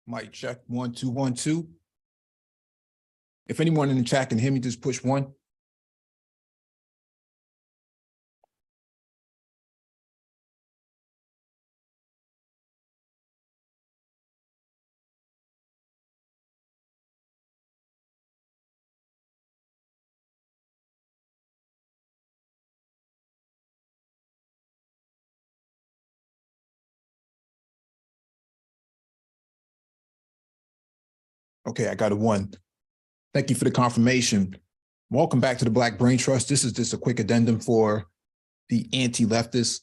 Mic check 1 2 1 2. If anyone in the chat can hear me, just push 1. Okay, I got a 1. Thank you for the confirmation. Welcome back to the Black Brain Trust. This is just a quick addendum for the anti-leftists.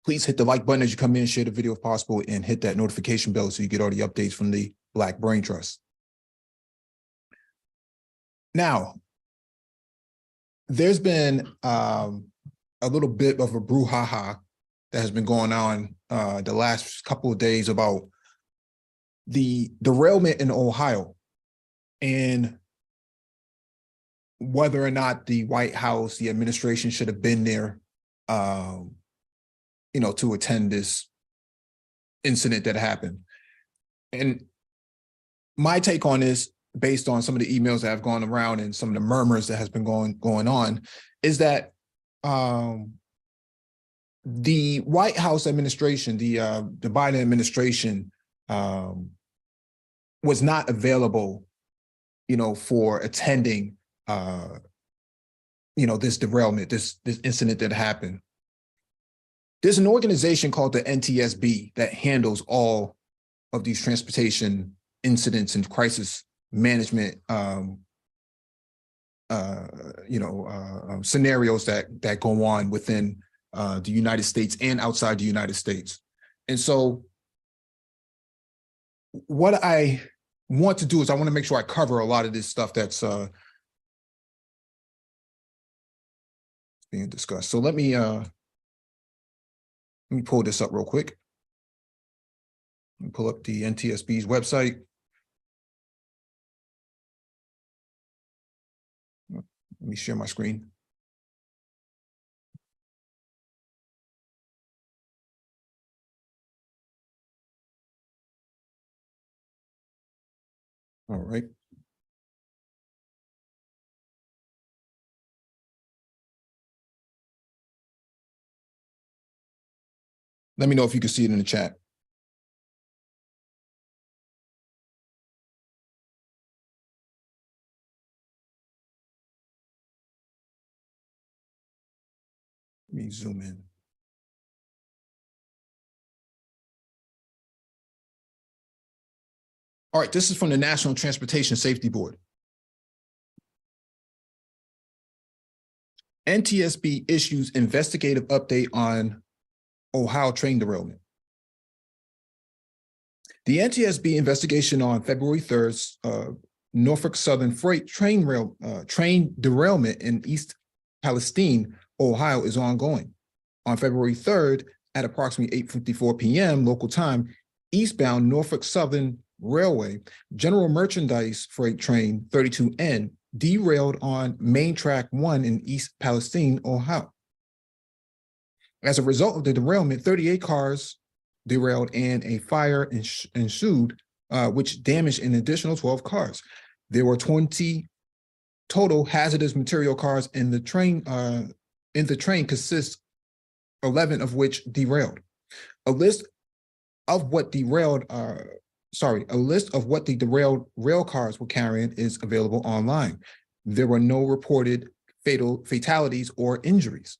Please hit the like button as you come in, share the video if possible, and hit that notification bell so you get all the updates from the Black Brain Trust. Now, there's been a little bit of a brouhaha that has been going on the last couple of days about the derailment in Ohio and whether or not the White House, the administration should have been there, to attend this incident that happened. And my take on this, based on some of the emails that have gone around and some of the murmurs that has been going on, is that the White House administration, the Biden administration, was not available, for attending, this derailment, this incident that happened. There's an organization called the NTSB that handles all of these transportation incidents and crisis management, scenarios that go on within the United States and outside the United States. And so what I want to do is I want to make sure I cover a lot of this stuff that's being discussed. So let me pull this up real quick. Let me pull up the NTSB's website. Let me share my screen. All right. Let me know if you can see it in the chat. Let me zoom in. All right, this is from the National Transportation Safety Board. NTSB issues investigative update on Ohio train derailment. The NTSB investigation on February 3rd, Norfolk Southern freight train derailment in East Palestine, Ohio is ongoing. On February 3rd, at approximately 8:54 p.m. local time, eastbound Norfolk Southern Railway general merchandise freight train 32N derailed on Main Track 1 in East Palestine, Ohio. As a result of the derailment, 38 cars derailed and a fire ensued, which damaged an additional 12 cars. There were 20 total hazardous material cars in the train. Consists 11 of which derailed. A list of what the derailed rail cars were carrying is available online. There were no reported fatalities or injuries.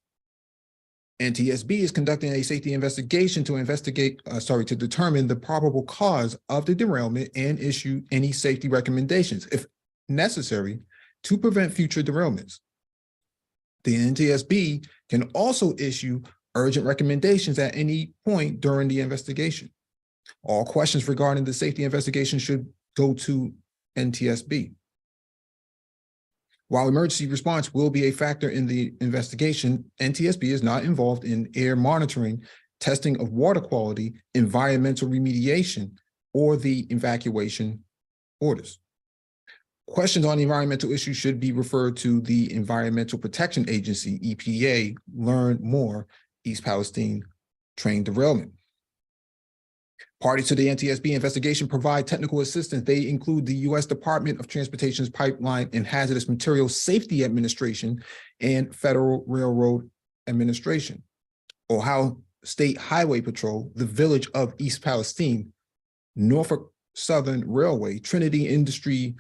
NTSB is conducting a safety investigation to determine the probable cause of the derailment and issue any safety recommendations, if necessary, to prevent future derailments. The NTSB can also issue urgent recommendations at any point during the investigation. All questions regarding the safety investigation should go to NTSB. While emergency response will be a factor in the investigation, NTSB is not involved in air monitoring, testing of water quality, environmental remediation, or the evacuation orders. Questions on environmental issues should be referred to the Environmental Protection Agency, EPA. Learn more, East Palestine train derailment. Parties to the NTSB investigation provide technical assistance. They include the U.S. Department of Transportation's Pipeline and Hazardous Materials Safety Administration and Federal Railroad Administration, Ohio State Highway Patrol, the Village of East Palestine, Norfolk Southern Railway, Trinity Industries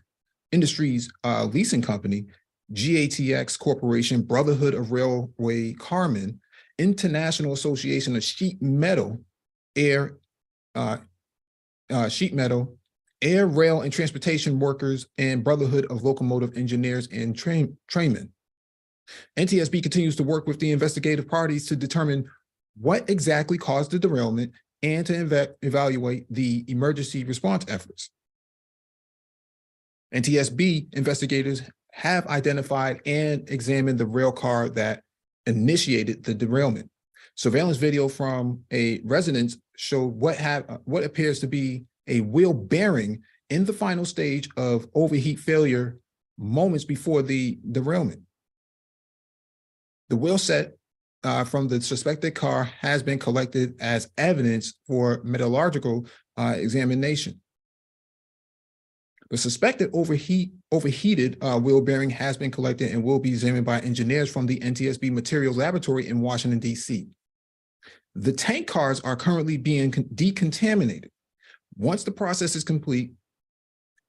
Leasing Company, GATX Corporation, Brotherhood of Railway Carmen, International Association of Sheet Metal, Air, Rail, and Transportation Workers, and Brotherhood of Locomotive Engineers and Trainmen. NTSB continues to work with the investigative parties to determine what exactly caused the derailment and to evaluate the emergency response efforts. NTSB investigators have identified and examined the rail car that initiated the derailment. Surveillance video from a residence showed what appears to be a wheel bearing in the final stage of overheat failure moments before the derailment. The wheel set from the suspected car has been collected as evidence for metallurgical examination. The suspected overheated wheel bearing has been collected and will be examined by engineers from the NTSB Materials Laboratory in Washington, D.C. The tank cars are currently being decontaminated. Once the process is complete,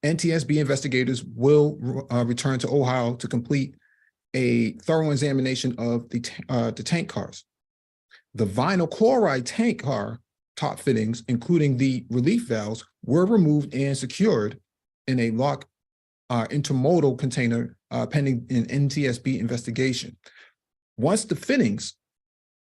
NTSB investigators will return to Ohio to complete a thorough examination of the tank cars. The vinyl chloride tank car top fittings, including the relief valves, were removed and secured in a locked intermodal container pending an NTSB investigation. Once the fittings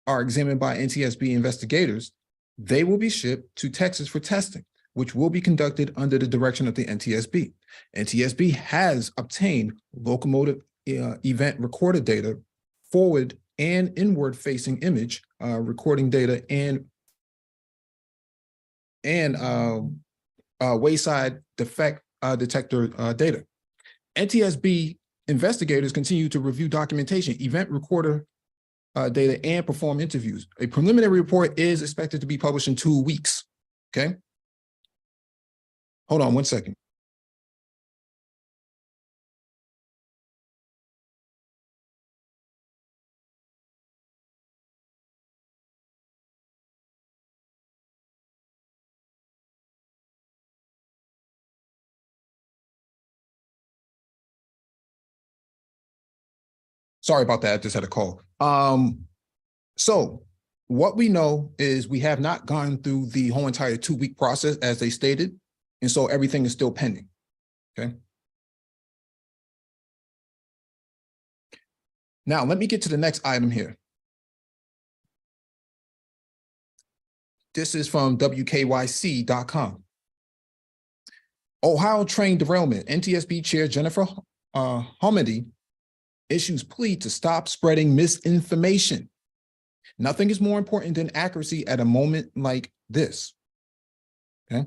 are examined by NTSB investigators, they will be shipped to Texas for testing, which will be conducted under the direction of the NTSB. NTSB has obtained locomotive event recorder data, forward and inward facing image recording data, and wayside defect detector data. NTSB investigators continue to review documentation, event recorder data, and perform interviews. A preliminary report is expected to be published in 2 weeks, okay? Hold on one second. Sorry about that, I just had a call. So what we know is we have not gone through the whole entire 2-week process as they stated, and so everything is still pending, okay? Now, let me get to the next item here. This is from WKYC.com. Ohio train derailment. NTSB Chair Jennifer Homedy issues plea to stop spreading misinformation. Nothing is more important than accuracy at a moment like this, okay?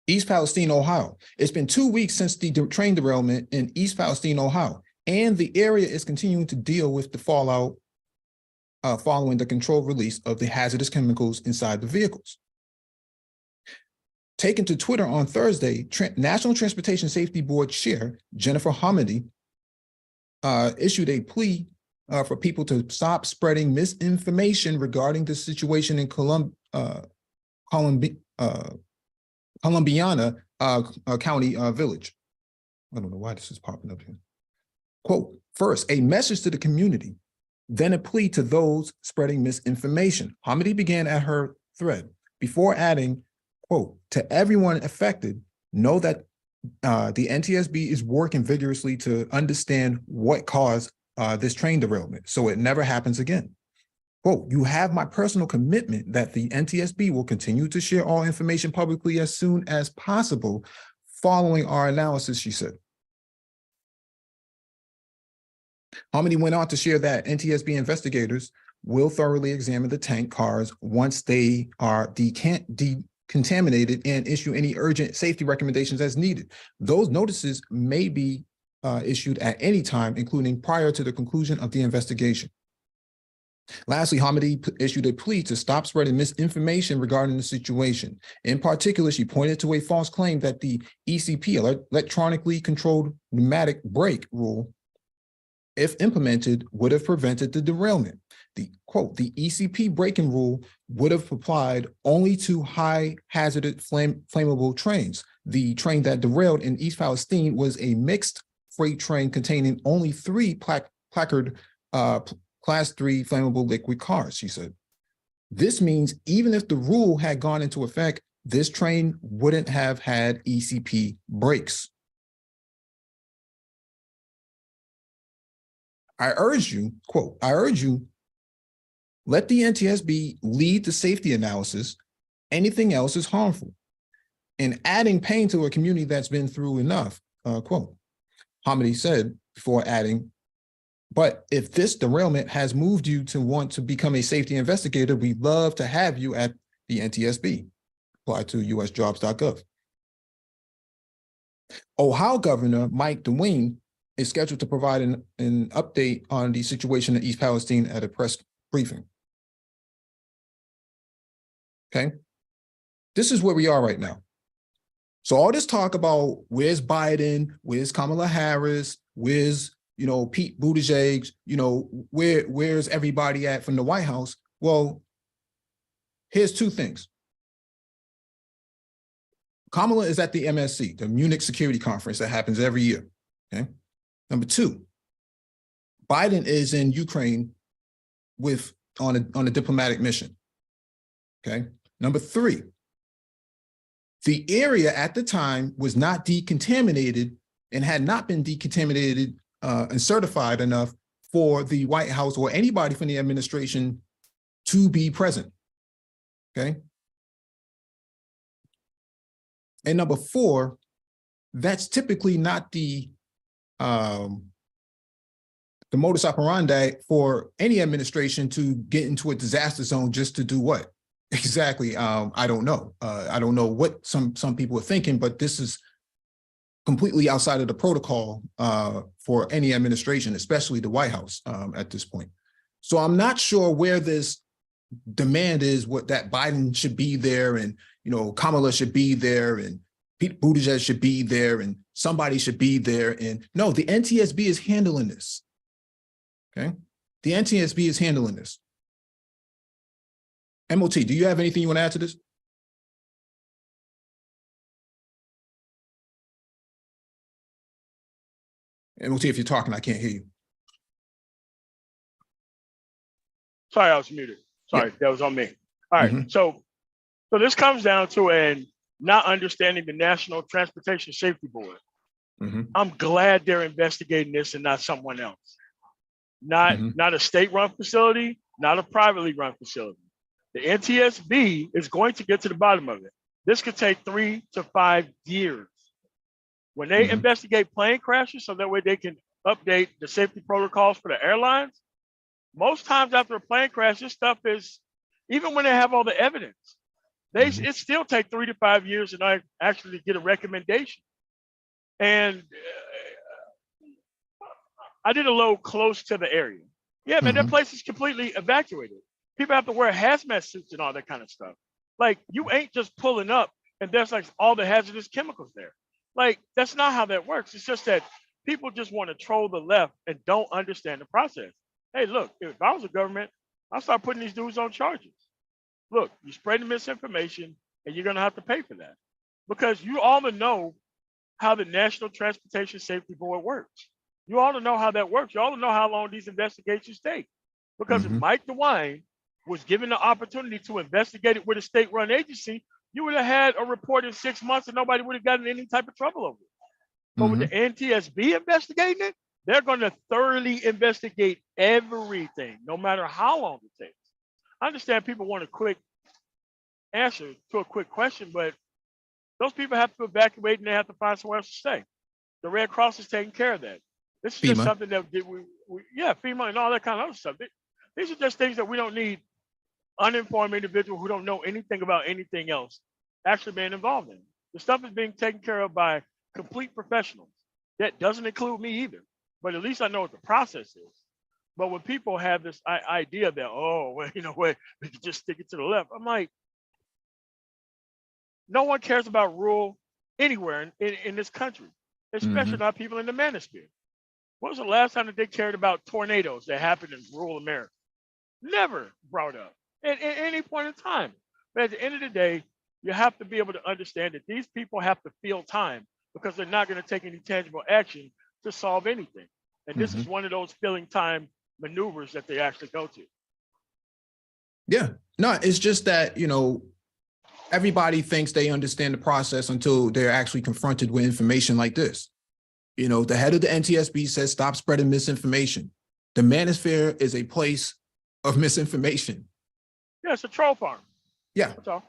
East Palestine, Ohio. It's been 2 weeks since the train derailment in East Palestine, Ohio, and the area is continuing to deal with the fallout following the controlled release of the hazardous chemicals inside the vehicles. Taken to Twitter on Thursday, National Transportation Safety Board Chair Jennifer Homedy issued a plea for people to stop spreading misinformation regarding the situation in Columbiana County Village. I don't know why this is popping up here. Quote, first, a message to the community, then a plea to those spreading misinformation. Homedy began at her thread before adding, quote, to everyone affected, know that the NTSB is working vigorously to understand what caused this train derailment so it never happens again. Quote, you have my personal commitment that the NTSB will continue to share all information publicly as soon as possible following our analysis, she said. Homedy went on to share that NTSB investigators will thoroughly examine the tank cars once they are decontaminated and issue any urgent safety recommendations as needed. Those notices may be issued at any time, including prior to the conclusion of the investigation. Lastly, Hamidi issued a plea to stop spreading misinformation regarding the situation. In particular, she pointed to a false claim that the ECP, electronically controlled pneumatic brake rule, if implemented, would have prevented the derailment. The quote, the ECP braking rule would have applied only to high hazarded flammable trains. The train that derailed in East Palestine was a mixed freight train containing only 3 placard Class 3 flammable liquid cars, she said. This means even if the rule had gone into effect, this train wouldn't have had ECP brakes. I urge you, quote, I urge you, let the NTSB lead the safety analysis. Anything else is harmful and adding pain to a community that's been through enough, quote. Hamidi said before adding, but if this derailment has moved you to want to become a safety investigator, we'd love to have you at the NTSB. Apply to usjobs.gov. Ohio Governor Mike DeWine is scheduled to provide an update on the situation in East Palestine at a press briefing. Okay, this is where we are right now. So all this talk about where's Biden, where's Kamala Harris, where's Pete Buttigieg, where's everybody at from the White House? Well, here's 2 things. Kamala is at the MSC, the Munich Security Conference that happens every year. Okay. Number 2, Biden is in Ukraine on a diplomatic mission. Okay. Number 3, the area at the time was not decontaminated and had not been decontaminated and certified enough for the White House or anybody from the administration to be present. Okay. And number 4, that's typically not the modus operandi for any administration to get into a disaster zone just to do what? Exactly. I don't know. I don't know what some people are thinking, but this is completely outside of the protocol for any administration, especially the White House at this point. So I'm not sure where this demand is, what that Biden should be there and, Kamala should be there and Pete Buttigieg should be there and somebody should be there. And no, the NTSB is handling this. Okay. The NTSB is handling this. MOT, do you have anything you want to add to this? MOT, if you're talking, I can't hear you. Sorry, I was muted. Sorry, yeah. That was on me. All right, so this comes down to not understanding the National Transportation Safety Board. I'm glad they're investigating this and not someone else. Not a state-run facility, not a privately run facility. The NTSB is going to get to the bottom of it. This could take 3 to 5 years. When they investigate plane crashes, so that way they can update the safety protocols for the airlines, most times after a plane crash, this stuff is, even when they have all the evidence, it still takes 3 to 5 years to actually get a recommendation. And I did a load close to the area. Yeah, man, that place is completely evacuated. People have to wear hazmat suits and all that kind of stuff. Like, you ain't just pulling up and there's like all the hazardous chemicals there. Like, that's not how that works. It's just that people just want to troll the left and don't understand the process. Hey, look, if I was a government, I'll start putting these dudes on charges. Look, you're spreading misinformation and you're going to have to pay for that, because you all know how the National Transportation Safety Board works. You all know how that works. You all know how long these investigations take. Because if Mike DeWine was given the opportunity to investigate it with a state-run agency, you would have had a report in 6 months and nobody would have gotten any type of trouble over it. But with the NTSB investigating it, they're going to thoroughly investigate everything, no matter how long it takes. I understand people want a quick answer to a quick question, but those people have to evacuate and they have to find somewhere else to stay. The Red Cross is taking care of that. This is just something that FEMA and all that kind of other stuff. These are just things that we don't need uninformed individuals who don't know anything about anything else actually being involved in. The stuff is being taken care of by complete professionals. That doesn't include me either, but at least I know what the process is. But when people have this idea that, oh, well, you know what, we can just stick it to the left, I'm like, no one cares about rule anywhere in this country, especially not people in the manosphere. When was the last time that they cared about tornadoes that happened in rural America? Never brought up at any point in time. But at the end of the day, you have to be able to understand that these people have to feel time because they're not going to take any tangible action to solve anything. And this is one of those filling time maneuvers that they actually go to. Yeah, no, it's just that, you know, everybody thinks they understand the process until they're actually confronted with information like this. You know, the head of the NTSB says, stop spreading misinformation. The manosphere is a place of misinformation. Yeah, it's a troll farm. Yeah. That's all.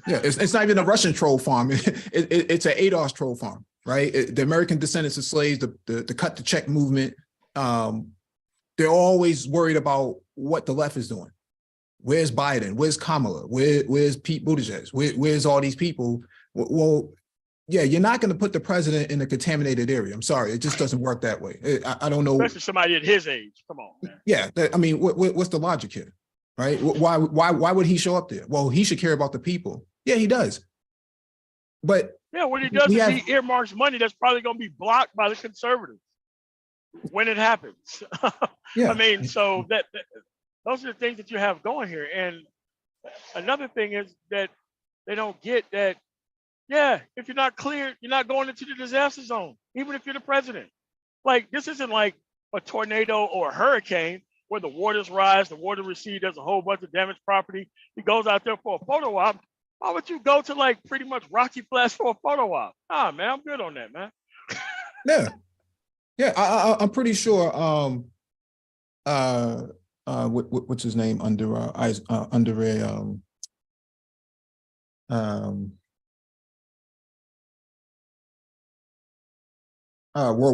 Yeah, it's not even a Russian troll farm. It's an ADOS troll farm, right? The American descendants of slaves, the cut the check movement, they're always worried about what the left is doing. Where's Biden? Where's Kamala? Where's Pete Buttigieg? Where's all these people? Well, yeah, you're not going to put the president in a contaminated area. I'm sorry, it just doesn't work that way. I don't know. Especially somebody at his age. Come on, man. Yeah, I mean, what's the logic here, right? Why would he show up there? Well, he should care about the people. Yeah, he does. But yeah, what he does is he earmarks money that's probably going to be blocked by the conservatives when it happens. Yeah. I mean, so that those are the things that you have going here. And another thing is that they don't get that, yeah, if you're not cleared, you're not going into the disaster zone, even if you're the president. Like, this isn't like a tornado or a hurricane where the waters rise, the water recedes, there's a whole bunch of damaged property. He goes out there for a photo op. Why would you go to like pretty much Rocky Flats for a photo op? Ah, man, I'm good on that, man. Yeah. Yeah, I'm pretty sure what's his name under World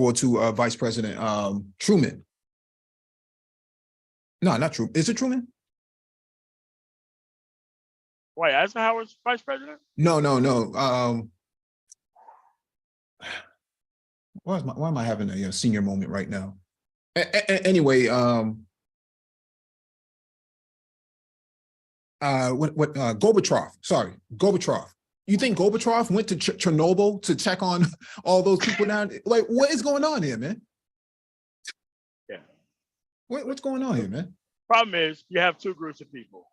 War II Vice President Truman. No, not Truman. Is it Truman? Wait, Eisenhower's vice president? No. Why am I having a senior moment right now? Anyway, Gorbachev. Sorry, Gorbachev. You think Gorbachev went to Chernobyl to check on all those people down? Like, what is going on here, man? Yeah. What's going on here, man? Problem is, you have two groups of people.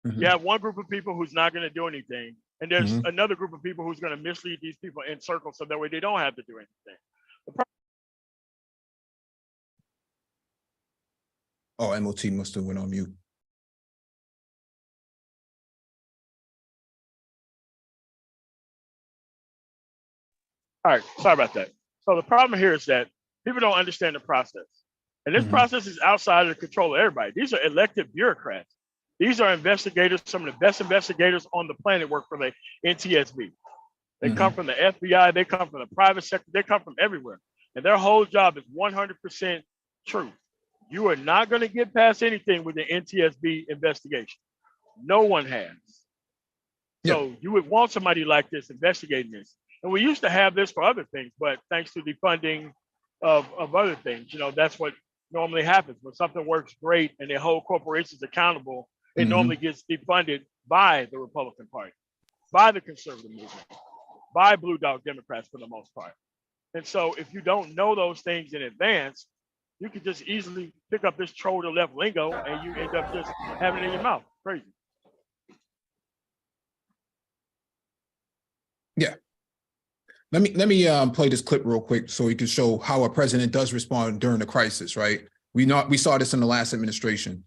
You have one group of people who's not going to do anything, and there's another group of people who's going to mislead these people in circles so that way they don't have to do anything. Oh, MOT must have went on mute. All right, sorry about that. So the problem here is that people don't understand the process. And this process is outside of the control of everybody. These are elected bureaucrats. These are investigators. Some of the best investigators on the planet work for the NTSB. They come from the FBI. They come from the private sector. They come from everywhere. And their whole job is 100% truth. You are not going to get past anything with the NTSB investigation. No one has. So you would want somebody like this investigating this. And we used to have this for other things, but thanks to the funding of other things, you know, that's what normally happens. When something works great and they hold corporations accountable, it normally gets defunded by the Republican Party, by the conservative movement, by blue dog Democrats for the most part. And so if you don't know those things in advance, you could just easily pick up this troll to left lingo and you end up just having it in your mouth. Crazy. Yeah. Let me play this clip real quick so we can show how a president does respond during a crisis, right? We saw this in the last administration.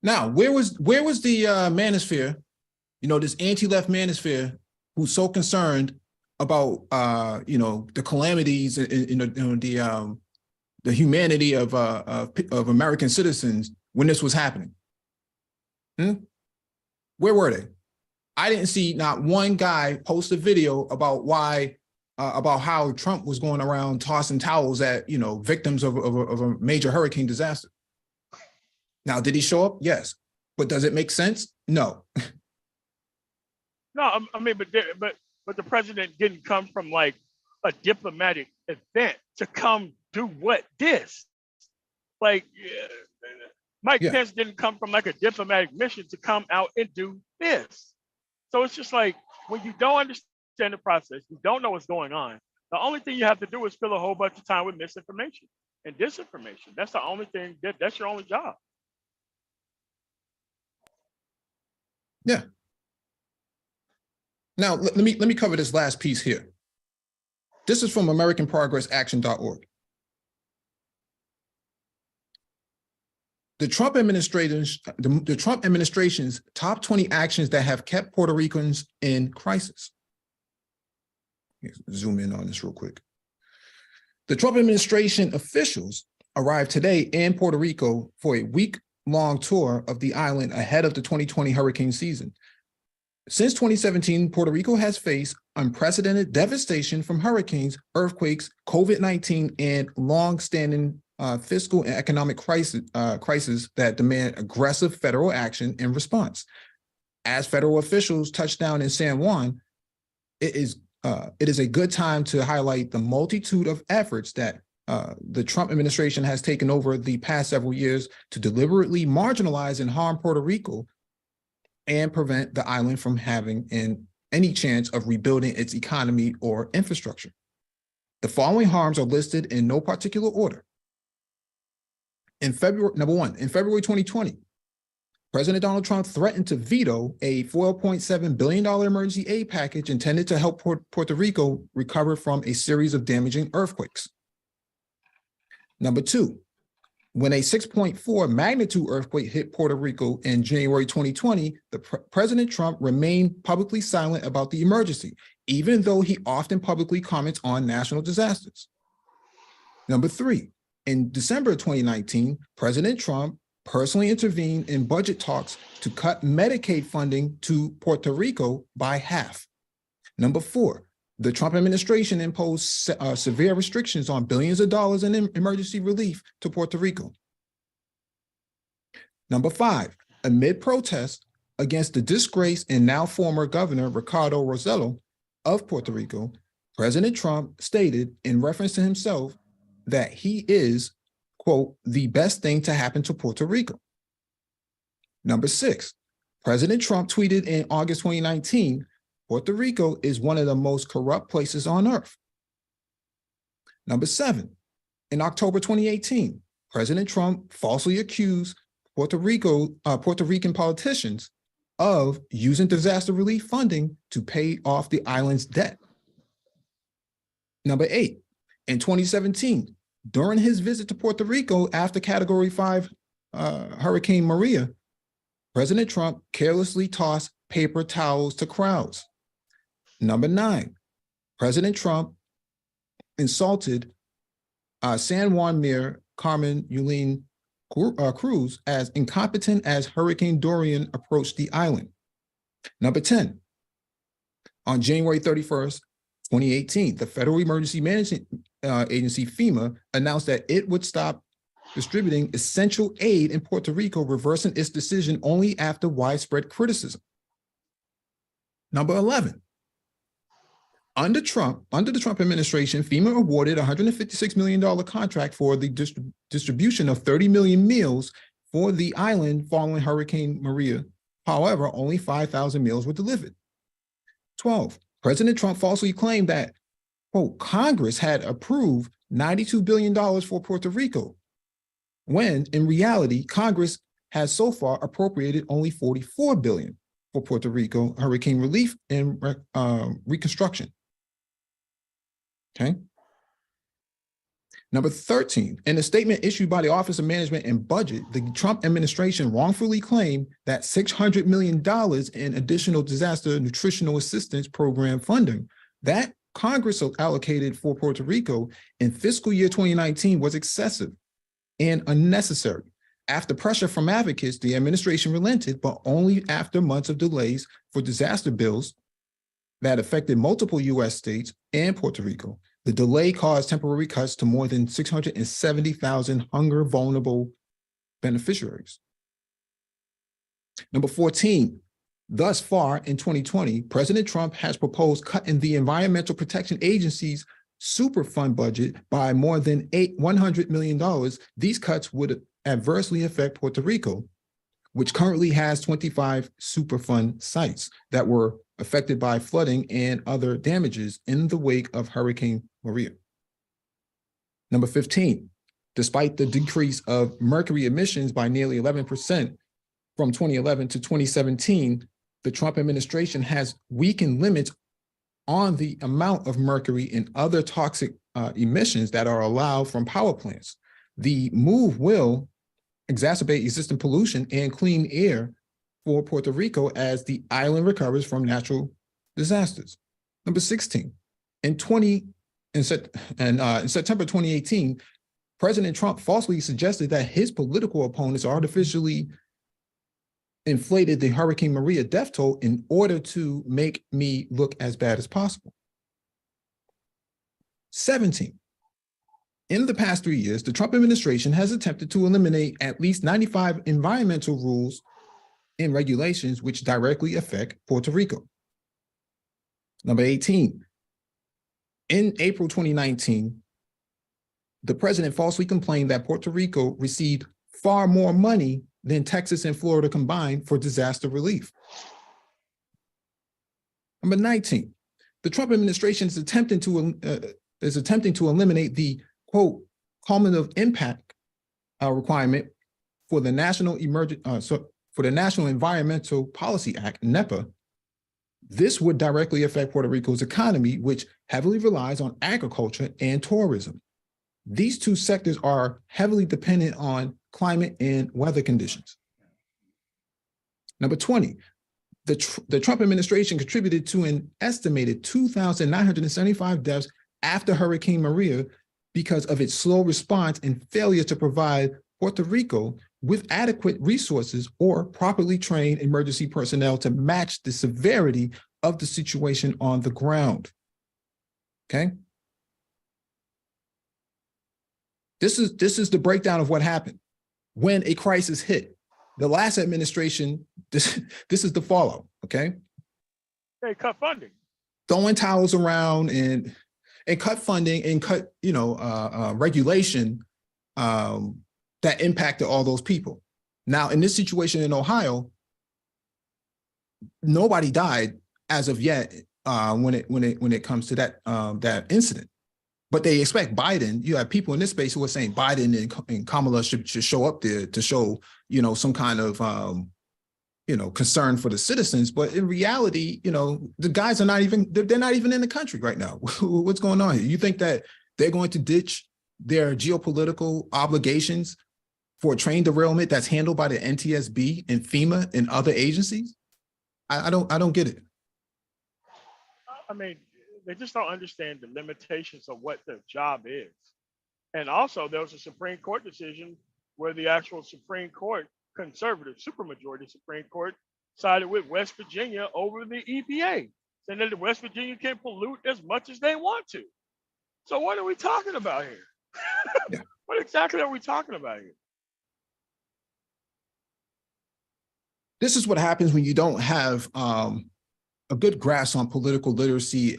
Now, where was the manosphere this anti-left manosphere who's so concerned about, the calamities and the humanity of American citizens when this was happening. Where were they? I didn't see not one guy post a video about about how Trump was going around tossing towels at, victims of a major hurricane disaster. Now, did he show up? Yes. But does it make sense? No. No, I mean, but the president didn't come from like a diplomatic event to come do what this. Like Mike Pence didn't come from like a diplomatic mission to come out and do this. So it's just like when you don't understand the process, you don't know what's going on. The only thing you have to do is fill a whole bunch of time with misinformation and disinformation. That's the only thing. That's your only job. Yeah. Now, let me cover this last piece here. This is from AmericanProgressAction.org. The Trump administration's top 20 actions that have kept Puerto Ricans in crisis. Zoom in on this real quick. The Trump administration officials arrived today in Puerto Rico for a week-long tour of the island ahead of the 2020 hurricane season. Since 2017, Puerto Rico has faced unprecedented devastation from hurricanes, earthquakes, COVID-19, and long-standing fiscal and economic crisis that demand aggressive federal action in response. As federal officials touch down in San Juan, it is a good time to highlight the multitude of efforts that the Trump administration has taken over the past several years to deliberately marginalize and harm Puerto Rico and prevent the island from having any chance of rebuilding its economy or infrastructure. The following harms are listed in no particular order. Number one, in February 2020, President Donald Trump threatened to veto a $4.7 billion emergency aid package intended to help Puerto Rico recover from a series of damaging earthquakes. Number two, when a 6.4 magnitude earthquake hit Puerto Rico in January 2020, President Trump remained publicly silent about the emergency, even though he often publicly comments on national disasters. Number three, in December 2019, President Trump personally intervened in budget talks to cut Medicaid funding to Puerto Rico by half. Number four, the Trump administration imposed severe restrictions on billions of dollars in emergency relief to Puerto Rico. Number five, amid protests against the disgraced and now former governor Ricardo Rossello of Puerto Rico, President Trump stated in reference to himself that he is, quote, the best thing to happen to Puerto Rico. Number six, President Trump tweeted in August 2019, Puerto Rico is one of the most corrupt places on earth. Number seven, in October 2018, President Trump falsely accused Puerto Rican politicians of using disaster relief funding to pay off the island's debt. Number eight, in 2017, during his visit to Puerto Rico after Category 5 Hurricane Maria, President Trump carelessly tossed paper towels to crowds. Number nine, President Trump insulted San Juan Mayor Carmen Yulín Cruz as incompetent as Hurricane Dorian approached the island. Number 10, on January 31st, 2018, the Federal Emergency Management Agency, FEMA, announced that it would stop distributing essential aid in Puerto Rico, reversing its decision only after widespread criticism. Number 11, under the Trump administration, FEMA awarded a $156 million contract for the distribution of 30 million meals for the island following Hurricane Maria. However, only 5,000 meals were delivered. 12, President Trump falsely claimed that, quote, Congress had approved $92 billion for Puerto Rico, when in reality, Congress has so far appropriated only $44 billion for Puerto Rico hurricane relief and reconstruction. Okay. Number 13, in a statement issued by the Office of Management and Budget, the Trump administration wrongfully claimed that $600 million in additional disaster nutritional assistance program funding that Congress allocated for Puerto Rico in fiscal year 2019 was excessive and unnecessary. After pressure from advocates, the administration relented, but only after months of delays for disaster bills that affected multiple U.S. states and Puerto Rico. The delay caused temporary cuts to more than 670,000 hunger vulnerable beneficiaries. Number 14, thus far in 2020, President Trump has proposed cutting the Environmental Protection Agency's Superfund budget by more than $100 million. These cuts would adversely affect Puerto Rico, which currently has 25 Superfund sites that were affected by flooding and other damages in the wake of Hurricane Maria. Number 15, despite the decrease of mercury emissions by nearly 11% from 2011 to 2017, the Trump administration has weakened limits on the amount of mercury and other toxic emissions that are allowed from power plants. The move will exacerbate existing pollution and clean air for Puerto Rico as the island recovers from natural disasters. Number 16, in September 2018, President Trump falsely suggested that his political opponents artificially inflated the Hurricane Maria death toll in order to make me look as bad as possible. 17, in the past 3 years, the Trump administration has attempted to eliminate at least 95 environmental rules and regulations which directly affect Puerto Rico. Number 18, in April 2019, the president falsely complained that Puerto Rico received far more money than Texas and Florida combined for disaster relief. Number 19, the Trump administration is attempting to eliminate the, quote, cumulative impact requirement for the National Environmental Policy Act, NEPA. This would directly affect Puerto Rico's economy, which heavily relies on agriculture and tourism. These two sectors are heavily dependent on climate and weather conditions. Number 20, the Trump administration contributed to an estimated 2,975 deaths after Hurricane Maria because of its slow response and failure to provide Puerto Rico with adequate resources or properly trained emergency personnel to match the severity of the situation on the ground. Okay? This is the breakdown of what happened when a crisis hit. The last administration, this is the fallout, okay? They cut funding. Throwing towels around and cut funding and cut, regulation that impacted all those people. Now, in this situation in Ohio, nobody died as of yet when it comes to that incident. But they expect Biden. You have people in this space who are saying Biden and Kamala should show up there to show, some kind of, concern for the citizens. But in reality, the guys are they're not even in the country right now. What's going on here? You think that they're going to ditch their geopolitical obligations for a train derailment that's handled by the NTSB and FEMA and other agencies? I don't get it. I mean, they just don't understand the limitations of what their job is. And also, there was a Supreme Court decision where the actual Supreme Court, conservative supermajority Supreme Court, sided with West Virginia over the EPA, saying that the West Virginia can pollute as much as they want to. So what are we talking about here? Yeah. What exactly are we talking about here? This is what happens when you don't have a good grasp on political literacy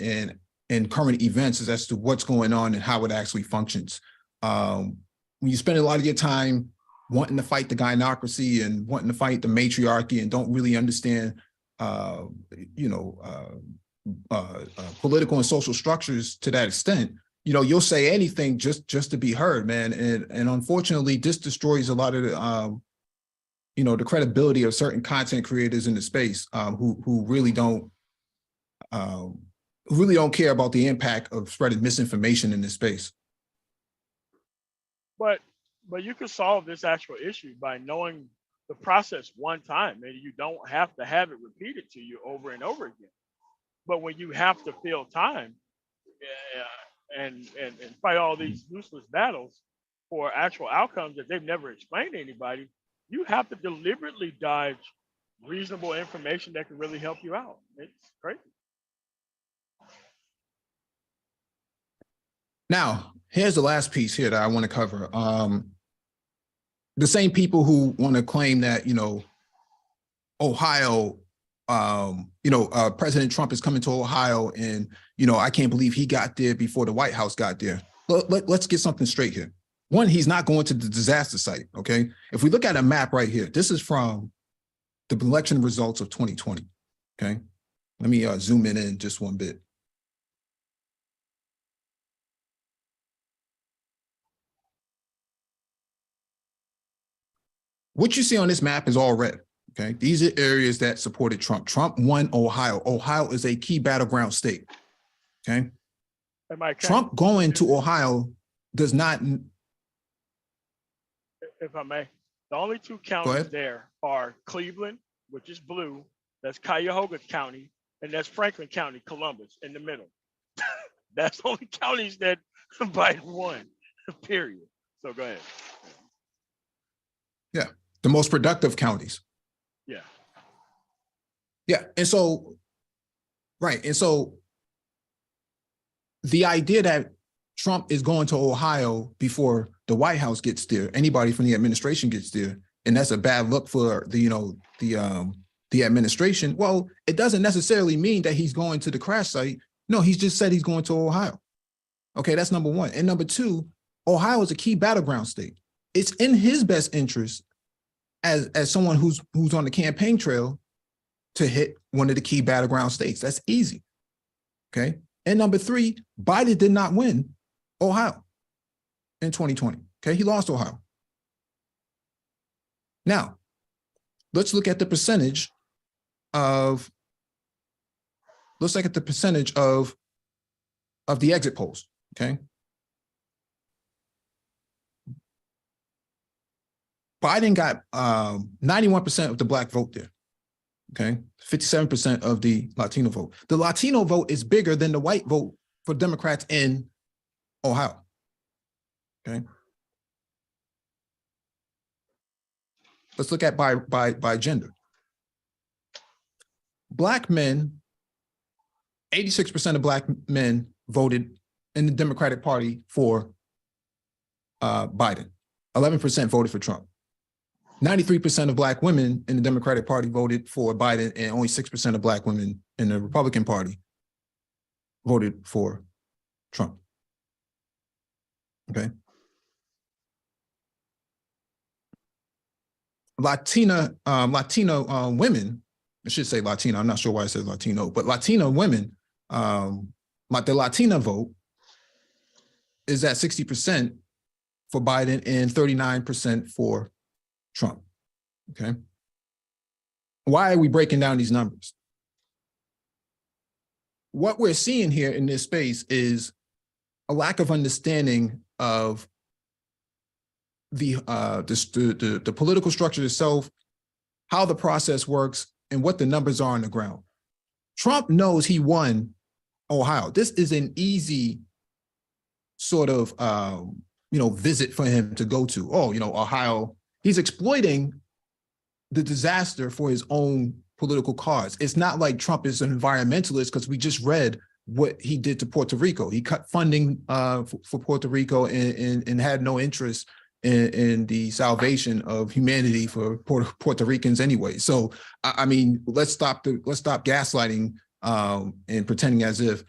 and current events as to what's going on and how it actually functions. When you spend a lot of your time wanting to fight the gynocracy and wanting to fight the matriarchy and don't really understand, political and social structures to that extent, you'll say anything just to be heard, man. And unfortunately, this destroys a lot of the credibility of certain content creators in the space who really don't care about the impact of spreading misinformation in this space. But you can solve this actual issue by knowing the process one time, and you don't have to have it repeated to you over and over again. But when you have to fill time, and fight all these useless battles for actual outcomes that they've never explained to anybody, you have to deliberately dodge reasonable information that can really help you out. It's crazy. Now, here's the last piece here that I want to cover. The same people who want to claim that, Ohio, President Trump is coming to Ohio, and, I can't believe he got there before the White House got there. Let's get something straight here. One, he's not going to the disaster site, okay? If we look at a map right here, this is from the election results of 2020, okay? Let me zoom in just one bit. What you see on this map is all red, okay? These are areas that supported Trump. Trump won Ohio. Ohio is a key battleground state, okay? Trump going to Ohio does not. If I may, the only two counties there are Cleveland, which is blue, that's Cuyahoga County, and that's Franklin County, Columbus, in the middle. That's the only counties that Biden won, period. So go ahead. Yeah, the most productive counties. Yeah. Yeah, and so, right, and so the idea that Trump is going to Ohio before the White House gets there, anybody from the administration gets there, and that's a bad look for the administration. Well, it doesn't necessarily mean that he's going to the crash site. No, he's just said he's going to Ohio. Okay, that's number one. And number two, Ohio is a key battleground state. It's in his best interest as someone who's on the campaign trail to hit one of the key battleground states. That's easy. Okay. And number three, Biden did not win Ohio in 2020. Okay, he lost Ohio. Now, let's look at the percentage of the exit polls. Okay. Biden got 91% of the Black vote there. Okay, 57% of the Latino vote. The Latino vote is bigger than the white vote for Democrats in Ohio. Okay. Let's look at by gender. Black men, 86% of Black men voted in the Democratic Party for Biden. 11% voted for Trump. 93% of Black women in the Democratic Party voted for Biden, and only 6% of Black women in the Republican Party voted for Trump. Okay. Latino women, I should say Latina, I'm not sure why I said Latino, but Latina women, the Latina vote is at 60% for Biden and 39% for Trump. Okay. Why are we breaking down these numbers? What we're seeing here in this space is a lack of understanding of the political structure itself, how the process works, and what the numbers are on the ground. Trump knows he won Ohio. This is an easy sort of visit for him to go to. Oh, Ohio. He's exploiting the disaster for his own political cause. It's not like Trump is an environmentalist, because we just read what he did to Puerto Rico. He cut funding for Puerto Rico and had no interest in the salvation of humanity for Puerto Ricans anyway. So, I mean, let's stop gaslighting and pretending as if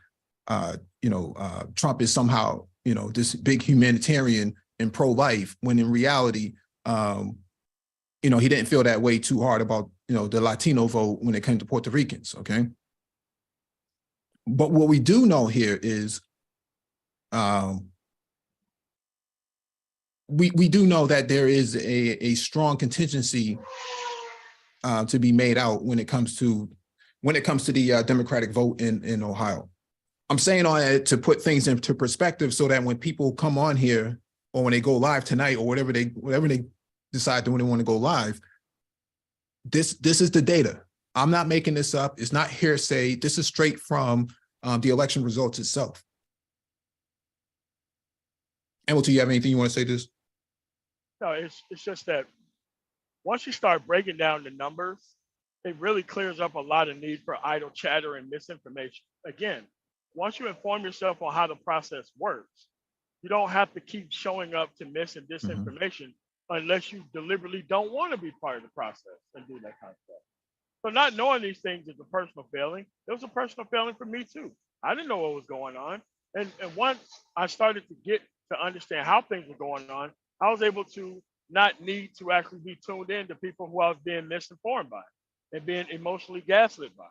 Trump is somehow this big humanitarian and pro-life, when in reality, he didn't feel that way too hard about the Latino vote when it came to Puerto Ricans. Okay, but what we do know here is we do know that there is a strong contingency to be made out when it comes to the Democratic vote in Ohio. I'm saying all that to put things into perspective so that when people come on here or when they go live tonight, or whatever they decide to when they want to go live, this is the data. I'm not making this up. It's not hearsay. This is straight from the election results itself. Hamilton, you have anything you want to say to this? No, it's just that once you start breaking down the numbers, it really clears up a lot of need for idle chatter and misinformation. Again, once you inform yourself on how the process works, you don't have to keep showing up to mis and disinformation unless you deliberately don't want to be part of the process and do that kind of stuff. So not knowing these things is a personal failing. It was a personal failing for me too. I didn't know what was going on. And once I started to get to understand how things were going on, I was able to not need to actually be tuned in to people who I was being misinformed by and being emotionally gaslit by,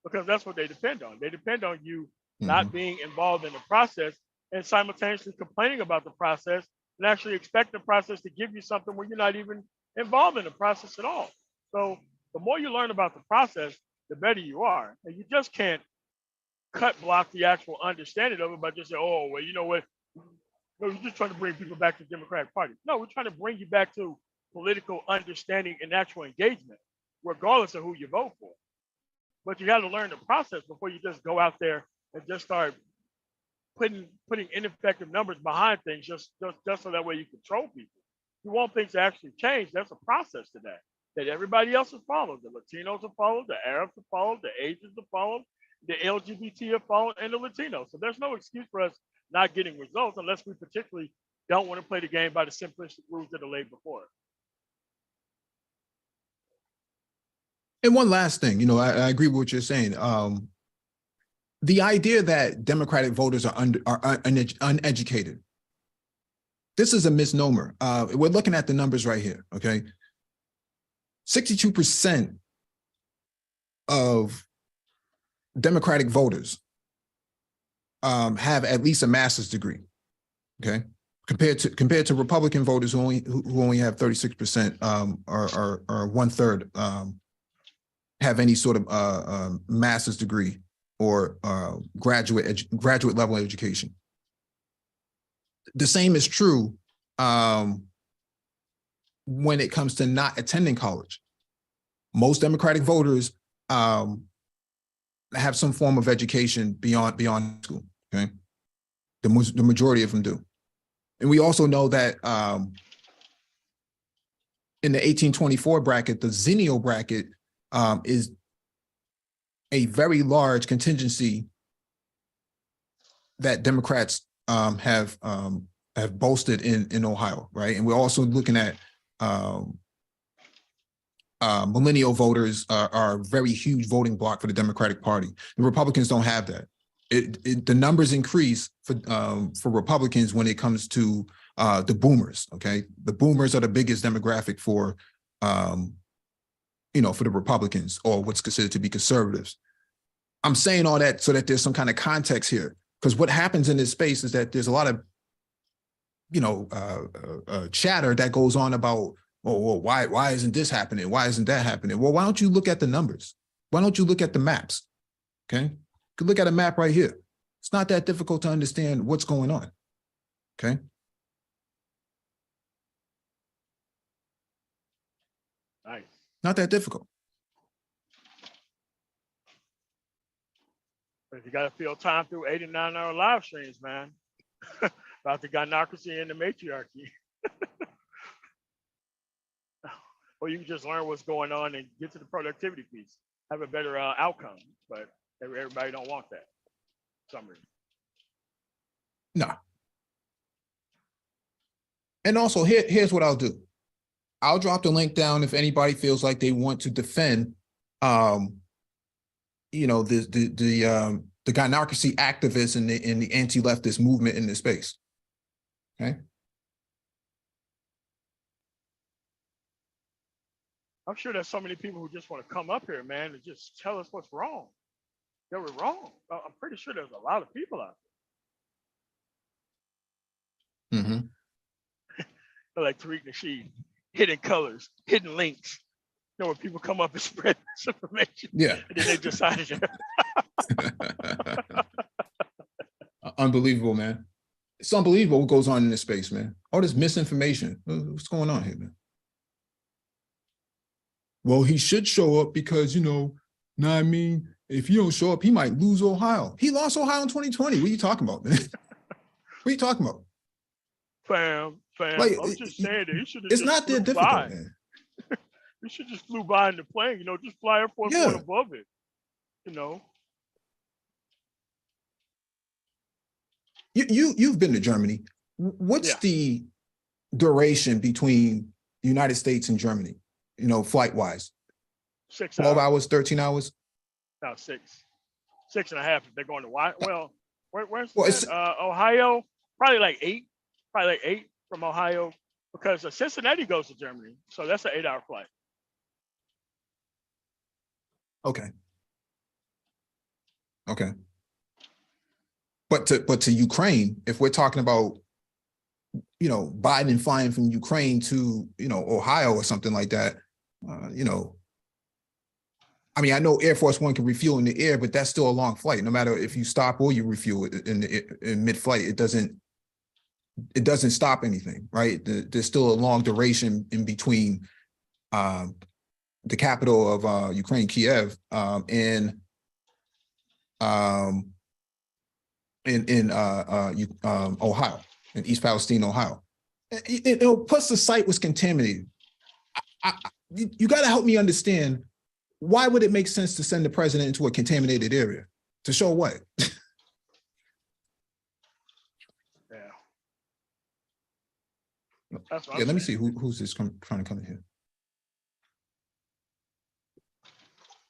because that's what they depend on. They depend on you not being involved in the process and simultaneously complaining about the process and actually expect the process to give you something when you're not even involved in the process at all. So the more you learn about the process, the better you are. And you just can't cut block the actual understanding of it by just saying, oh, well, you know what? No, you're just trying to bring people back to the Democratic Party. No, we're trying to bring you back to political understanding and actual engagement, regardless of who you vote for. But you got to learn the process before you just go out there and just start putting ineffective numbers behind things just so that way you control people. You want things to actually change. There's a process to that everybody else has followed. The Latinos have followed, the Arabs have followed, the Asians have followed, the LGBT have followed, and the Latinos. So there's no excuse for us not getting results unless we particularly don't want to play the game by the simplistic rules that are laid before us. And one last thing, I agree with what you're saying. The idea that Democratic voters are uneducated, this is a misnomer. We're looking at the numbers right here, okay? 62% of Democratic voters have at least a master's degree, okay? Compared to Republican voters who only have 36%, or 1/3 have any sort of master's degree or graduate level education. The same is true when it comes to not attending college. Most Democratic voters have some form of education beyond school. Okay, the majority of them do, and we also know that in the 1824 bracket, the Zennial bracket is a very large contingency that Democrats have boasted in Ohio, right? And we're also looking at millennial voters are a very huge voting bloc for the Democratic Party. The Republicans don't have that. The numbers increase for Republicans when it comes to the boomers. Okay, the boomers are the biggest demographic for for the Republicans, or what's considered to be conservatives. I'm saying all that so that there's some kind of context here, because what happens in this space is that there's a lot of chatter that goes on about, well, why isn't this happening? Why isn't that happening? Well, why don't you look at the numbers? Why don't you look at the maps? Okay, you could look at a map right here. It's not that difficult to understand what's going on. Okay. Nice. Not that difficult. But you got to fill time through 8 and 9 hour live streams, man. About the gynocracy and the matriarchy. Or you can just learn what's going on and get to the productivity piece, have a better outcome. But everybody don't want that for some reason. No. And also, here's what I'll do. I'll drop the link down if anybody feels like they want to defend, the gynocracy activists and the anti-leftist movement in this space. Okay. I'm sure there's so many people who just want to come up here, man, and just tell us what's wrong. That we're wrong. I'm pretty sure there's a lot of people out there. Like Tariq Nasheed, hidden colors, hidden links. Where people come up and spread this information. Yeah. And then they decided. Unbelievable, man. It's unbelievable what goes on in this space, man. All this misinformation. What's going on here, man? Well, he should show up because, know what I mean? If you don't show up, he might lose Ohio. He lost Ohio in 2020. What are you talking about, man? What are you talking about? Fam, Like, I'm just saying that he should have it's just not that flew difficult, by. man. You should just flew by in the plane, just fly Air Force One above it, You've been to Germany. What's the duration between the United States and Germany, flight wise? 6 12 hours. hours, 13 hours? No, 6.5 if they're going to why. Well, where's Well, Ohio? Probably like 8. Probably like 8 from Ohio, because Cincinnati goes to Germany, so that's an 8-hour flight. Okay. But to Ukraine, if we're talking about, Biden flying from Ukraine to, Ohio or something like that, I mean, I know Air Force One can refuel in the air, but that's still a long flight. No matter if you stop or you refuel in mid-flight, it doesn't stop anything, right? There's still a long duration in between the capital of Ukraine, Kiev, and in Ohio, in East Palestine, Ohio. Plus the site was contaminated. You got to help me understand, why would it make sense to send the president into a contaminated area? To show what? That's what let me see who's this trying to come in here.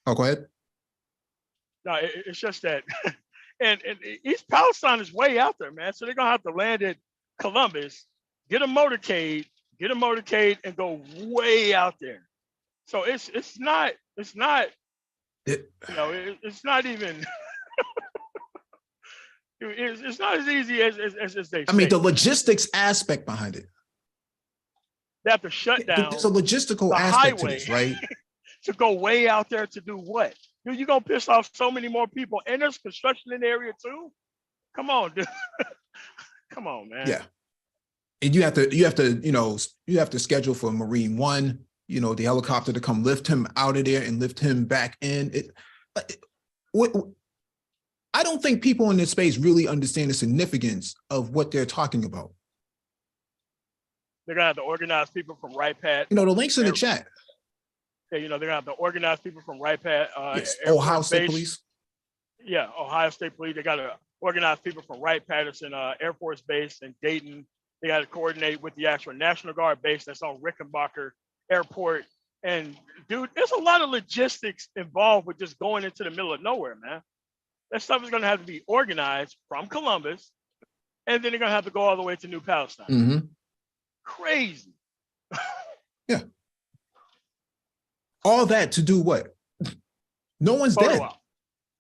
Oh, go ahead. No, it's just that, and East Palestine is way out there, man. So they're gonna have to land at Columbus, get a motorcade, and go way out there. So it's not it's not even it's not as easy as they say. I mean, the logistics aspect behind it. They have to shut down. There's a logistical aspect to this, right? To go way out there to do what? You're gonna piss off so many more people, and there's construction in the area too. Come on, dude. Come on, man. Yeah, and you have to schedule for Marine One, the helicopter to come lift him out of there and lift him back in. I don't think people in this space really understand the significance of what they're talking about. They're gonna have to organize people from RIPAT. The link's in the chat. Yeah, they're gonna have to organize people from RIPAT. Yes, Ohio State Police. Yeah, Ohio State Police. They gotta organize people from Wright-Patterson Air Force Base in Dayton. They gotta coordinate with the actual National Guard base that's on Rickenbacker Airport. And dude, there's a lot of logistics involved with just going into the middle of nowhere, man. That stuff is gonna have to be organized from Columbus, and then they're gonna have to go all the way to New Palestine. Mm-hmm. Crazy. Yeah. All that to do what? No one's dead.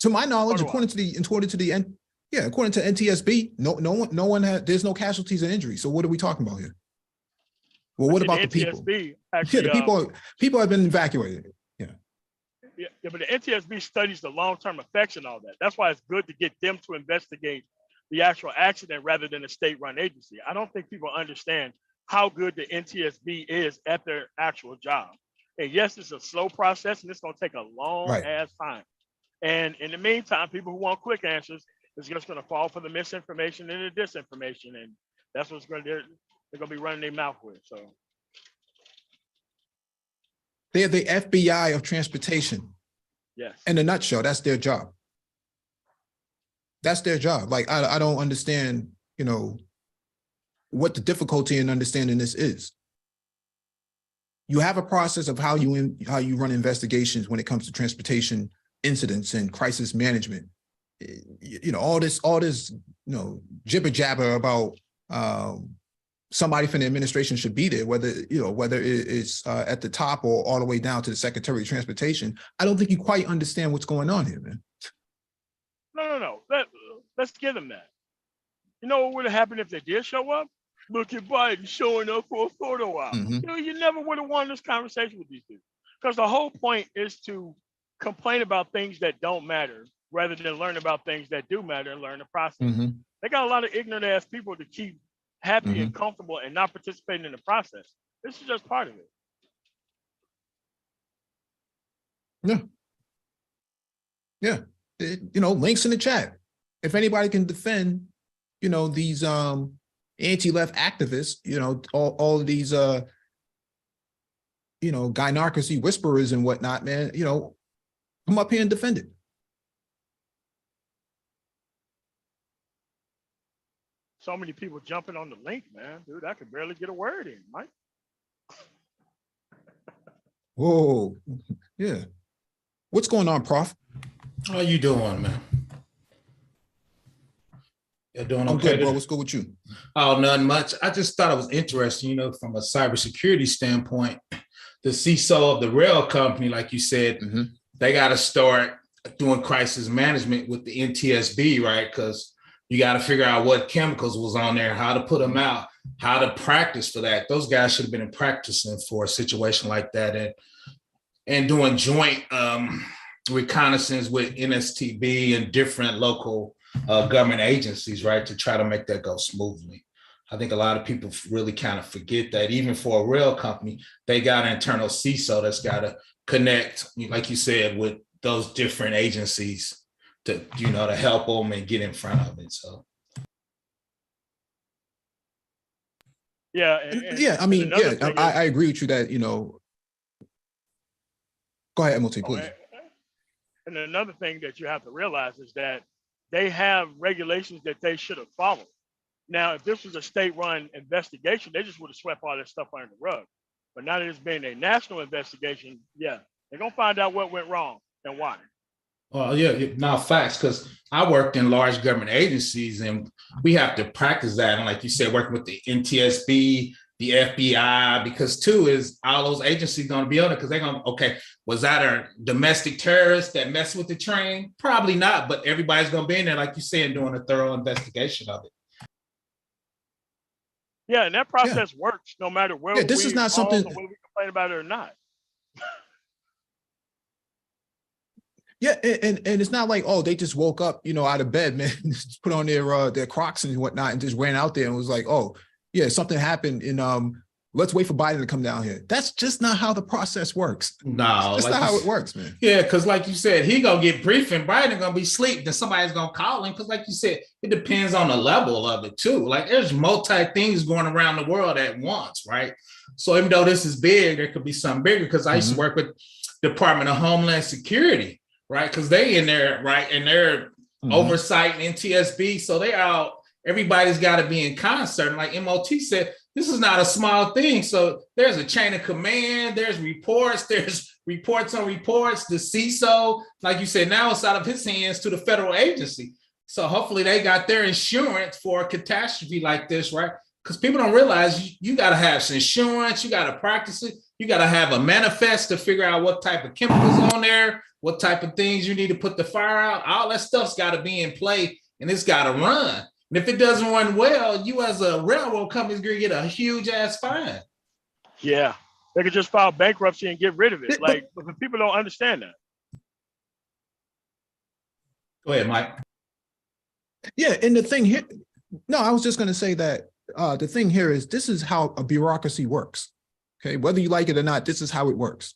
To my knowledge, according to NTSB, no one had. There's no casualties and injuries. So what are we talking about here? Well, what about the people? Actually, the people have been evacuated. Yeah, but the NTSB studies the long-term effects and all that. That's why it's good to get them to investigate the actual accident rather than a state-run agency. I don't think people understand how good the NTSB is at their actual job. And yes, it's a slow process, and it's going to take a long ass time. And in the meantime, people who want quick answers is just going to fall for the misinformation and the disinformation, and that's what's going to they're going to be running their mouth with. So they're the FBI of transportation. Yes. In a nutshell, that's their job. That's their job. Like I don't understand, what the difficulty in understanding this is. You have a process of how you run investigations when it comes to transportation incidents and crisis management. All this, jibber jabber about somebody from the administration should be there, whether it's at the top or all the way down to the Secretary of Transportation. I don't think you quite understand what's going on here, man. No. Let's give them that. You know what would have happened if they did show up? Look at Biden showing up for a photo op. Mm-hmm. You never would have won this conversation with these people, because the whole point is to complain about things that don't matter rather than learn about things that do matter and learn the process. Mm-hmm. They got a lot of ignorant ass people to keep happy Mm-hmm. and comfortable and not participating in the process. This is just part of it. Yeah. Yeah. Links in the chat. If anybody can defend, these anti-left activists, all of these gynocracy whisperers and whatnot, man, come up here and defend it. So many people jumping on the link, man. Dude, I could barely get a word in, Mike. Whoa. Yeah. What's going on, Prof? How you doing, man? You're doing okay? I'm good, bro. What's good with you? Oh, nothing much. I just thought it was interesting, from a cybersecurity standpoint, the CISO of the rail company, like you said, Mm-hmm. they got to start doing crisis management with the NTSB, right? Because you got to figure out what chemicals was on there, how to put them out, how to practice for that. Those guys should have been practicing for a situation like that and doing joint reconnaissance with NSTB and different local government agencies, right, to try to make that go smoothly. I think a lot of people really kind of forget that even for a rail company, they got an internal CISO that's got to connect, like you said, with those different agencies to, to help them and get in front of it. So. Yeah. I agree with you that, go ahead, MLT, please. And another thing that you have to realize is that they have regulations that they should have followed. Now, if this was a state-run investigation, they just would have swept all that stuff under the rug. But now that it's being a national investigation, yeah, they're going to find out what went wrong and why. Well, yeah, now facts, because I worked in large government agencies and we have to practice that. And like you said, working with the NTSB, the FBI, because too is all those agencies going to be on it because they're going to, okay, was that a domestic terrorist that messed with the train? Probably not, but everybody's going to be in there, like you said, doing a thorough investigation of it. Yeah, and that process works no matter where this is not something whether we complain about it or not. Yeah, and it's not like, oh, they just woke up, out of bed, man, just put on their Crocs and whatnot and just ran out there and was like, oh, yeah, something happened and let's wait for Biden to come down here. That's just not how the process works. No, that's not how it works, man. Yeah, because like you said, he gonna get briefing, Biden gonna be asleep, then somebody's gonna call him. Because like you said, it depends on the level of it too. Like there's multi things going around the world at once, right? So even though this is big, there could be something bigger. Because I used to work with Department of Homeland Security, right? Because they in there, right, and they're oversight and NTSB, so they out. Everybody's got to be in concert. And like MOT said, this is not a small thing. So there's a chain of command, there's reports on reports, the CISO, like you said, now it's out of his hands to the federal agency. So hopefully they got their insurance for a catastrophe like this, right? Because people don't realize you got to have some insurance, you got to practice it, you got to have a manifest to figure out what type of chemicals on there, what type of things you need to put the fire out. All that stuff's got to be in play and it's got to run. And if it doesn't run well, you as a railroad company is going to get a huge ass fine. Yeah, they could just file bankruptcy and get rid of it. Like, but people don't understand that. Go ahead, Mike. Yeah, and the thing here, no, I was just going to say that the thing here is this is how a bureaucracy works. Okay, whether you like it or not, this is how it works.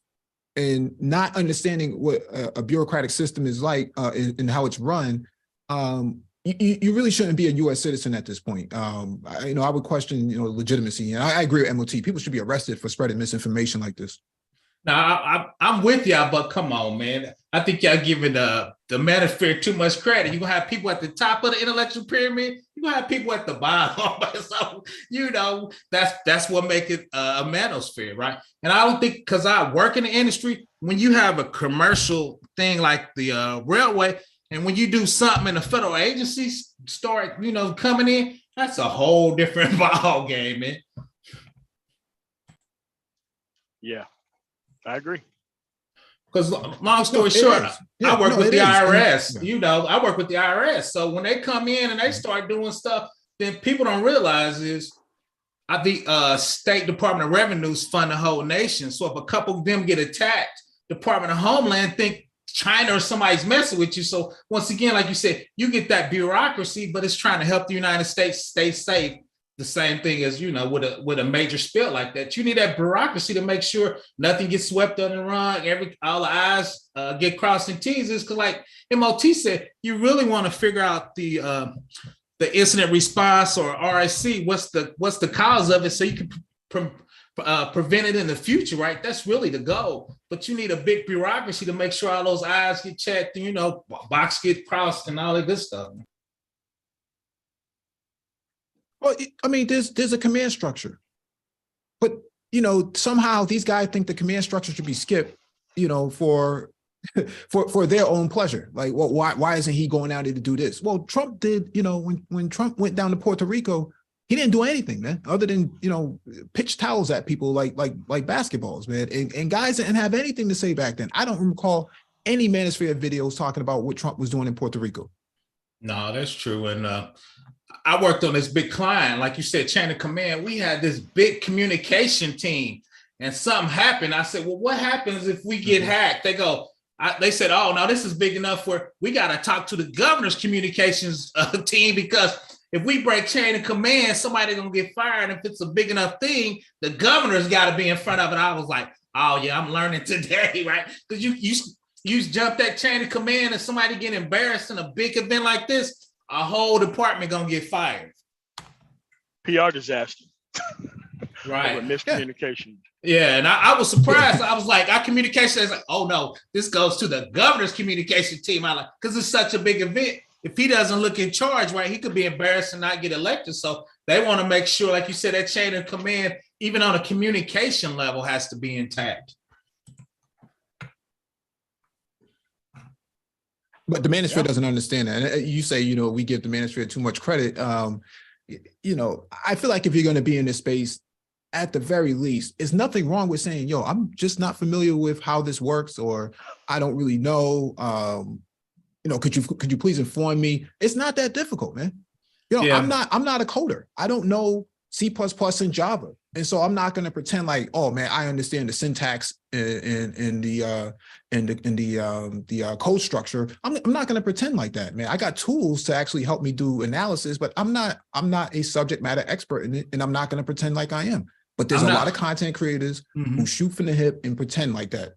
And not understanding what a bureaucratic system is like and how it's run, you really shouldn't be a U.S. citizen at this point. I would question, legitimacy. And I agree with MOT. People should be arrested for spreading misinformation like this. Now, I'm with y'all, but come on, man. I think y'all giving the manosphere too much credit. You're going to have people at the top of the intellectual pyramid. You're going to have people at the bottom. So, that's what makes it a manosphere, right? And I don't think, because I work in the industry, when you have a commercial thing like the railway, and when you do something and the federal agencies start, coming in, that's a whole different ball game, man. Yeah, I agree. Because long story short, I work with the IRS. I work with the IRS. So when they come in and they start doing stuff, then people don't realize is the State Department of Revenues fund the whole nation. So if a couple of them get attacked, Department of Homeland think China or somebody's messing with you. So once again, like you said, you get that bureaucracy, but it's trying to help the United States stay safe. The same thing as, with a major spill like that. You need that bureaucracy to make sure nothing gets swept under the rug, all the I's get crossed and T's. Because like MOT said, you really want to figure out the incident response, or RSC, what's the cause of it, so you can prevent it in the future, right? That's really the goal. But you need a big bureaucracy to make sure all those I's get checked, and box get crossed and all that good stuff. Well, I mean, there's a command structure, but somehow these guys think the command structure should be skipped, for their own pleasure. Like, well, why isn't he going out there to do this? Well, Trump did, when Trump went down to Puerto Rico, he didn't do anything, man, other than pitch towels at people like basketballs, man. And guys didn't have anything to say back then. I don't recall any Manosphere videos talking about what Trump was doing in Puerto Rico. No, that's true. And I worked on this big client, like you said, chain of command. We had this big communication team, and something happened. I said, well, what happens if we get hacked? They said, oh, no, this is big enough we got to talk to the governor's communications team, because if we break chain of command, somebody's going to get fired. If it's a big enough thing, the governor's got to be in front of it. I was like, oh, yeah, I'm learning today, right? Because you jump that chain of command and somebody get embarrassed in a big event like this, a whole department going to get fired. PR disaster. Right. Miscommunication. Yeah, and I was surprised. I was like, our communication is like, oh no, this goes to the governor's communication team. I like, because it's such a big event. If he doesn't look in charge, right, he could be embarrassed and not get elected. So they want to make sure, like you said, that chain of command, even on a communication level, has to be intact. But the Manosphere doesn't understand that. And you say, we give the Manosphere too much credit. I feel like if you're going to be in this space, at the very least, there's nothing wrong with saying, yo, I'm just not familiar with how this works, or I don't really know. Could you please inform me? It's not that difficult, man. I'm not a coder. I don't know C++ and Java. And so I'm not going to pretend like, oh man, I understand the syntax in the code structure. I'm not going to pretend like that, man. I got tools to actually help me do analysis, but I'm not a subject matter expert in it, and I'm not going to pretend like I am. But there's a lot of content creators who shoot from the hip and pretend like that.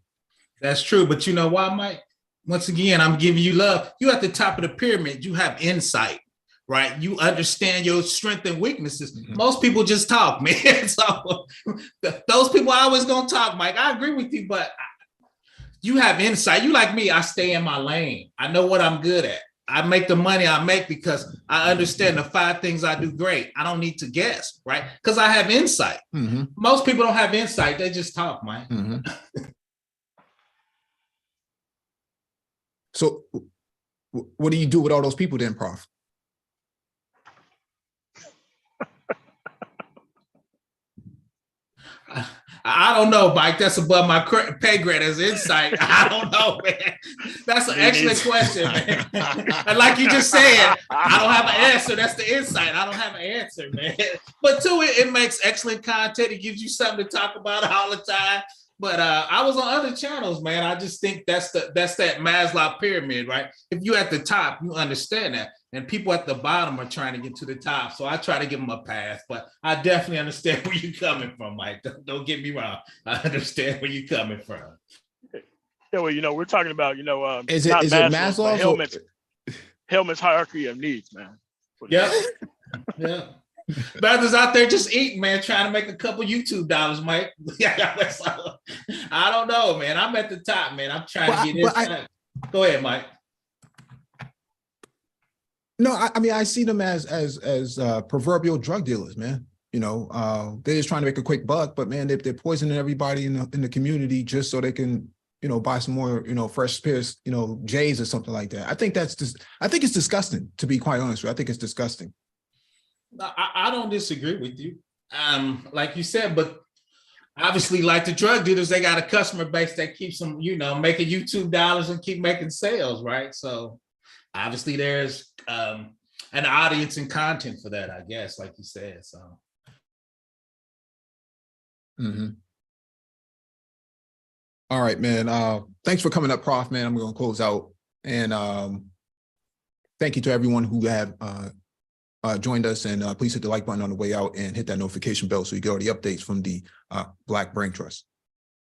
That's true. But you know why, Mike? Once again, I'm giving you love. You at the top of the pyramid, you have insight, right? You understand your strengths and weaknesses. Most people just talk, man. So those people are always going to talk, Mike. I agree with you, but you have insight. You like me, I stay in my lane. I know what I'm good at. I make the money I make because I understand the 5 things I do great. I don't need to guess, right? Because I have insight. Most people don't have insight. They just talk, Mike. So what do you do with all those people then, Prof? I don't know, Mike. That's above my pay grade as insight. I don't know, man. That's an excellent question, man. And like you just said, I don't have an answer. That's the insight. I don't have an answer, man. But too, it makes excellent content. It gives you something to talk about all the time. But I was on other channels, man. I just think that's that Maslow pyramid, right? If you're at the top, you understand that. And people at the bottom are trying to get to the top. So I try to give them a pass. But I definitely understand where you're coming from, Mike. Don't get me wrong. I understand where you're coming from. Yeah, well, we're talking about, is it Maslow? Hellman's hierarchy of needs, man. Yeah. Yeah. Brothers out there just eating, man, trying to make a couple YouTube dollars, Mike. I don't know, man. I'm at the top, man. I'm trying to get inside. Go ahead, Mike. No, I mean, I see them as proverbial drug dealers, man. They're just trying to make a quick buck, but man, they're poisoning everybody in the community just so they can, buy some more, fresh pairs, J's or something like that. I think it's disgusting, to be quite honest with you. I think it's disgusting. I don't disagree with you. Like you said, but obviously, like the drug dealers, they got a customer base that keeps them, making YouTube dollars and keep making sales, right? So obviously there's an audience and content for that, I guess, like you said. So All right, man. Thanks for coming up, Prof, man. I'm going to close out. And thank you to everyone who have joined us. And please hit the like button on the way out and hit that notification bell so you get all the updates from the Black Brain Trust.